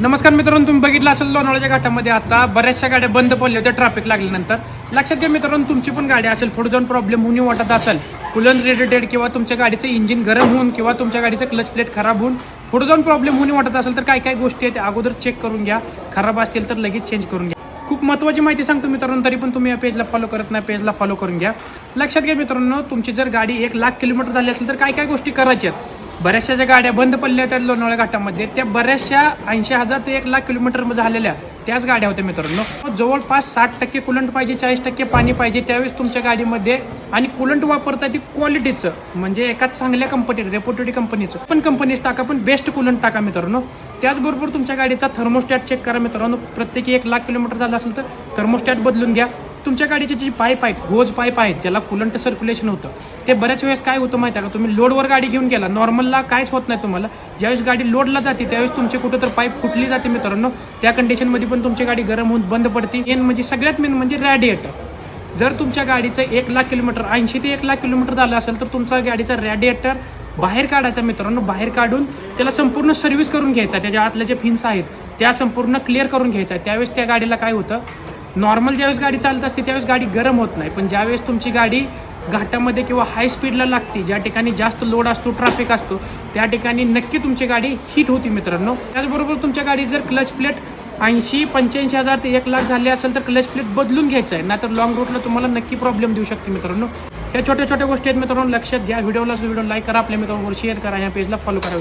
नमस्कार मित्रांनो, तुम्ही बघितलं असेल लोणावळ्याच्या घाटामध्ये आता बऱ्याचशा गाड्या बंद पडल्या होत्या ट्रॅफिक लागल्यानंतर. लक्षात घ्या मित्रांनो, तुमची पण गाडी असेल, पुढे जाऊन प्रॉब्लेम होऊन वाटत असेल, कूलंट रिलेटेड किंवा तुमच्या गाडीचं इंजिन गरम होऊन किंवा तुमच्या गाडीचं क्लच प्लेट खराब होऊन पुढे जाऊन प्रॉब्लेम होऊन वाटत असेल तर काय काय गोष्टी आहेत अगोदर चेक करून घ्या. खराब असतील तर लगेच चेंज करून घ्या. खूप महत्त्वाची माहिती सांगतो मित्रांनो, तरी पण तुम्ही या पेजला फॉलो करत नाही, पेजला फॉलो करून घ्या. लक्षात घ्या मित्रांनो, तुमची जर गाडी 1,00,000 किलोमीटर झाली असेल तर काय काय गोष्टी करायच्या आहेत. बऱ्याचशा ज्या गाड्या बंद पडल्या होत्या लोणावळ्या घाटामध्ये त्या बऱ्याचशा 80,000 ते 1,00,000 किलोमीटर झालेल्या त्याच गाड्या होत्या मित्रांनो. जवळपास 60% कुलंट पाहिजे, 40% पाणी पाहिजे त्यावेळेस तुमच्या गाडीमध्ये. आणि कुलंट वापरता ती क्वालिटीचं, म्हणजे एकाच चांगल्या कंपनी रेप्युटेड कंपनीचं पण कंपनीच टाका, पण बेस्ट कुलंट टाका मित्रांनो. त्याचबरोबर तुमच्या गाडीचा थर्मोस्टॅट चेक करा मित्रांनो. प्रत्येकी 1,00,000 किलोमीटर झालं असेल तर थर्मोस्टॅट बदलून घ्या. तुमच्या गाडीचे जे पाईप आहेत, होज पाईप आहेत, ज्याला कुलंट सर्क्युलेशन होतं, ते बऱ्याच वेळेस काय होतं माहिती आहे का, तुम्ही लोडवर गाडी घेऊन गेला, नॉर्मलला काहीच होत नाही तुम्हाला. ज्यावेळेस गाडी लोडला जाते त्यावेळेस तुमचे कुठं तर पाईप फुटली जाते मित्रांनो. त्या कंडिशनमध्ये पण तुमची गाडी गरम होऊन बंद पडते. म्हणजे सगळ्यात मेन म्हणजे रॅडिएटर. जर तुमच्या गाडीचं 1,00,000 किलोमीटर 80 ते 1,00,000 किलोमीटर झालं असेल तर तुमचा गाडीचा रॅडिएटर बाहेर काढायचा मित्रांनो. बाहेर काढून त्याला संपूर्ण सर्व्हिस करून घ्यायचा. त्याच्या आतल्या जे फिन्स आहेत त्या संपूर्ण क्लिअर करून घ्यायचा. त्यावेळेस त्या गाडीला काय होतं, नॉर्मल ज्यावेळेस गाडी चालत असते त्यावेळेस गाडी गरम होत नाही, पण ज्यावेळेस तुमची गाडी घाटामध्ये किंवा हाय स्पीडला लागते, ज्या ठिकाणी जास्त लोड असतो, ट्रॅफिक असतो, त्या ठिकाणी नक्की तुमची गाडी हीट होती मित्रांनो. त्याचबरोबर तुमच्या गाडी जर क्लच प्लेट 80-85,000 ते 1,00,000 झाले असेल तर क्लच प्लेट बदलून घ्यायचं आहे, नाहीतर लॉंग रूटला तुम्हाला नक्की प्रॉब्लेम देऊ शकते मित्रांनो. या छोट्या छोट्या गोष्टी आहेत मित्रांनो, लक्षात घ्या. व्हिडिओ लाईक करा, आपल्या मित्रांबरोबर शेअर करा, या पेजला फॉलो करा.